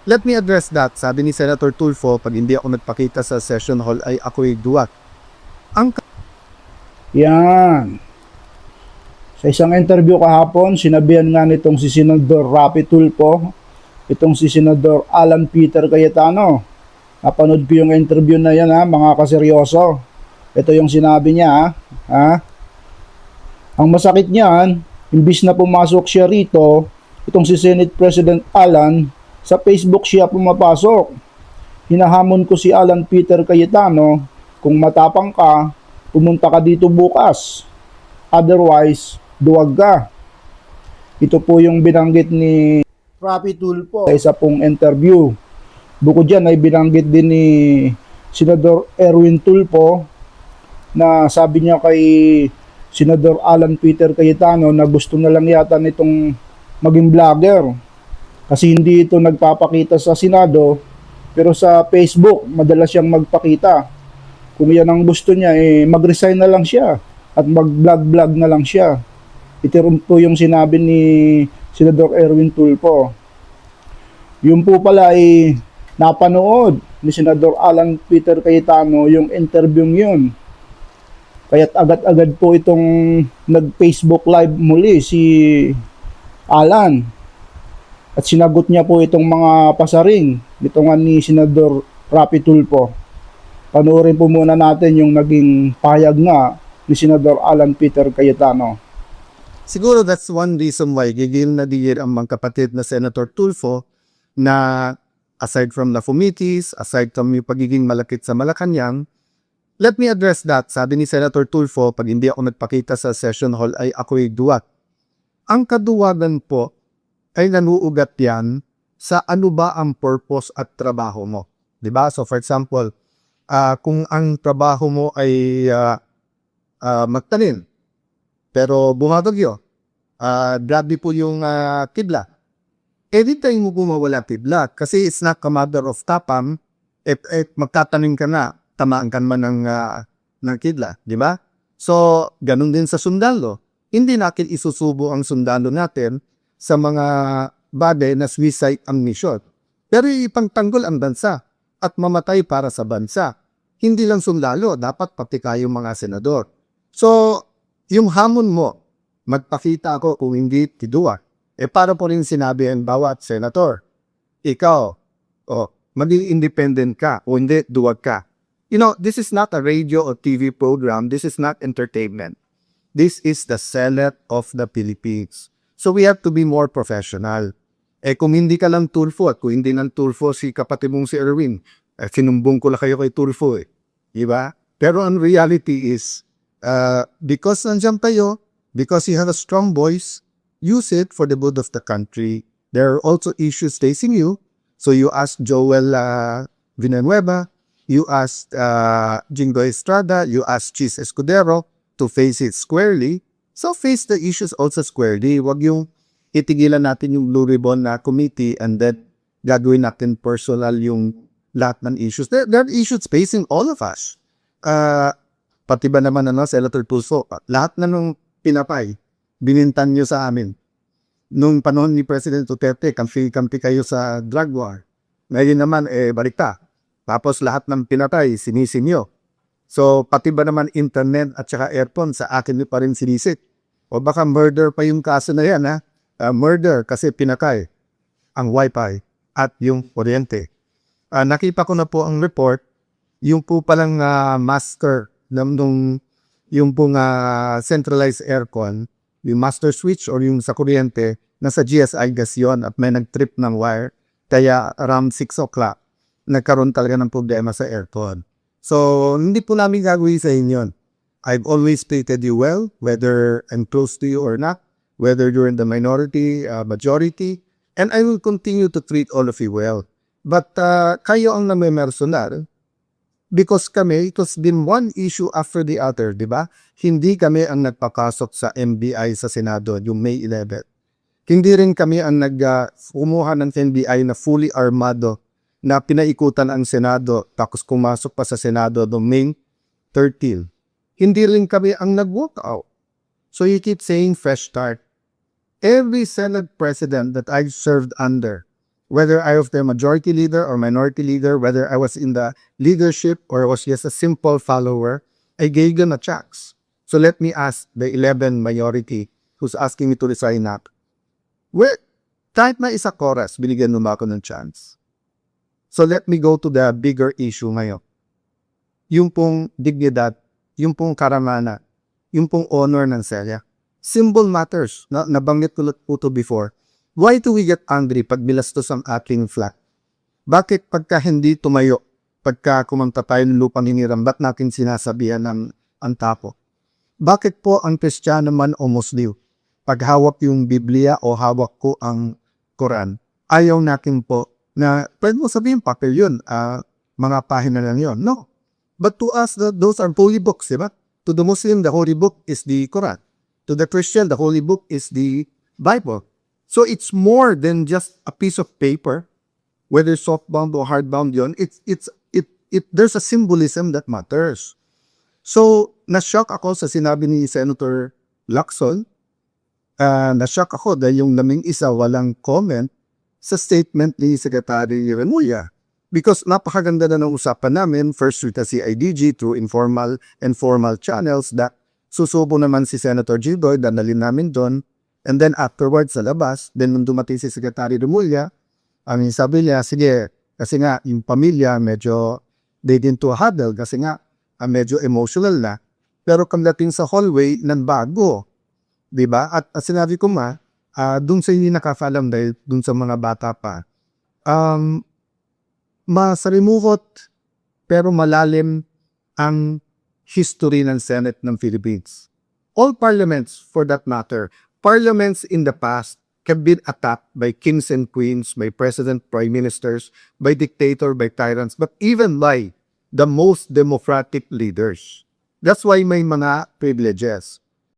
Let me address that. Sabi ni Senator Tulfo, pag hindi ako nagpakita sa session hall ay ako'y duwat. Ang Yan. Sa isang interview kahapon, sinabihan nga nitong si Senador Rapi Tulfo, itong si Senador Alan Peter Cayetano. Napanood ko yung interview na yan, ha, mga kaseryoso. Ito yung sinabi niya, ha. Ang masakit niyan, imbis na pumasok siya rito, itong si Senate President Alan, sa Facebook siya pumapasok. Hinahamon ko si Alan Peter Cayetano, kung matapang ka, pumunta ka dito bukas. Otherwise, duwag ka. Ito po yung binanggit ni Rapi Tulfo sa isa pong interview. Bukod dyan ay binanggit din ni Senador Erwin Tulfo na sabi niya kay Senador Alan Peter Cayetano na gusto na lang yata nitong maging vlogger. Kasi hindi ito nagpapakita sa Senado, pero sa Facebook madalas siyang magpakita. Kung yan ang gusto niya, mag-resign na lang siya at mag-vlog na lang siya. Ito po yung sinabi ni Senador Erwin Tulfo. Yung po pala ay napanood ni Senador Alan Peter Cayetano yung interview yun. Kaya't agad-agad po itong nag-Facebook live muli si Alan. At sinagot niya po itong mga pasaring nito nga ni Senador Rapi Tulfo. Panoorin po muna natin yung naging pahayag nga ni Senador Alan Peter Cayetano. Siguro that's one reason why gigil na digil ang mga kapatid na Senator Tulfo na aside from the committees, aside from yung pagiging malakit sa Malacanang, let me address that. Sabi ni Senator Tulfo, pag hindi ako nagpakita sa session hall ay ako'y duwat. Ang kaduwagan po ay nanuugat yan sa ano ba ang purpose at trabaho mo. Diba? So for example, kung ang trabaho mo ay magtanim, pero bumabagyo, grabe po yung kidlat. Every time mo bumawala kidlat, kasi it's not a matter of tapang, magtatanim ka na, tamaan ka man ng kidlat, di ba? So, ganun din sa sundalo. Hindi natin isusubo ang sundalo natin sa mga bagay na suicide ang mission. Pero ipangtanggol ang bansa at mamatay para sa bansa. Hindi lang sundalo, dapat pati kayong mga senador. So, yung hamon mo, magpakita ako kung hindi tiduwa. Para po rin sinabi ang bawat senator, ikaw, maging independent ka o hindi, duwag ka. You know, this is not a radio or TV program. This is not entertainment. This is the Senate of the Philippines. So we have to be more professional. Kung hindi ka lang Tulfo at kung hindi lang Tulfo si kapatid mong si Erwin, sinumbong ko lang kayo kay Tulfo Diba? Pero ang reality is, because nandiyan kayo, because you have a strong voice, use it for the good of the country. There are also issues facing you. So you ask Joel Villanueva, you asked Jingo Estrada, you asked Chis Escudero to face it squarely. So face the issues also squarely. Wag yung itigilan natin yung Blue Ribbon na committee and then gagawin natin personal yung lahat ng issues. There are issues facing all of us. Pati ba naman Senator Tulfo, lahat na nung pinapay, binintan nyo sa amin. Nung panahon ni President Duterte, kampi kayo sa drug war. Ngayon naman, balikta. Tapos lahat ng pinatay, sinisin nyo. So, pati ba naman internet at saka airphone, sa akin nyo pa rin sinisik. O baka murder pa yung kaso na yan, ha? Murder kasi pinatay ang wifi at yung kuryente. Nakita ko na po ang report, yung po palang master, yung pong centralized aircon, yung master switch or yung sa kuryente, nasa GSI gas yun at may nag-trip ng wire. Kaya around 6 o'clock, nagkaroon talaga ng problema sa aircon. So, hindi po namin gagawin sa inyo. I've always treated you well, whether I'm close to you or not, whether you're in the minority, majority, and I will continue to treat all of you well. But kayo ang namimersonal, because kami, it has been one issue after the other, di ba? Hindi kami ang nagpakasok sa MBI sa Senado, yung May 11. Hindi rin kami ang kumuha ng NBI na fully armado na pinaikutan ang Senado tapos kumasok pa sa Senado noong May 13. Hindi rin kami ang nag-walk out. So you keep saying fresh start. Every Senate president that I've served under, Whether I was the majority leader or minority leader, whether I was in the leadership or was just a simple follower, I gave them a chance. So let me ask the 11 majority who's asking me to resign up. Where, kahit na isa chorus, binigyan mo ba ako ng chance? So let me go to the bigger issue ngayon. Yung pong dignidad, yung pong karamana, yung pong honor ng Celia. Symbol matters. Nabanggit ko po to before. Why do we get angry pag bilastos ang ating flag? Bakit pagka hindi tumayo, pagka kumanta tayo ng lupang hiniram, ba't natin sinasabihan ng ang tapo? Bakit po ang Kristiyano man o Muslim, pag hawak yung Biblia o hawak ko ang Quran, ayaw natin po na, pwede mo sabihin, papel yun, mga pahina lang yun. No. But to us, those are holy books, diba? To the Muslim, the holy book is the Quran. To the Christian, the holy book is the Bible. So it's more than just a piece of paper, whether soft-bound or hard-bound yun. There's a symbolism that matters. So, na-shock ako sa sinabi ni Senator Lacson. Na-shock ako dahil yung laming isa walang comment sa statement ni Secretary Remulla. Because napakaganda na ng usapan namin, first with the CIDG through informal and formal channels that susubo naman si Senator Gilgoy, danalin namin doon. And then afterwards sa labas, then nung dumating si Secretary Remulla, sabi niya, sige, kasi nga yung pamilya medyo they didn't to huddle kasi nga medyo emotional na. Pero kamdating sa hallway, nanbago. Diba? At sinabi ko dun sa hindi nakakalam dahil dun sa mga bata pa, masalimuot pero malalim ang history ng Senate ng Philippines. All parliaments, for that matter, parliaments in the past have been attacked by kings and queens, by president, prime ministers, by dictator, by tyrants, but even by the most democratic leaders. That's why may mga privileges.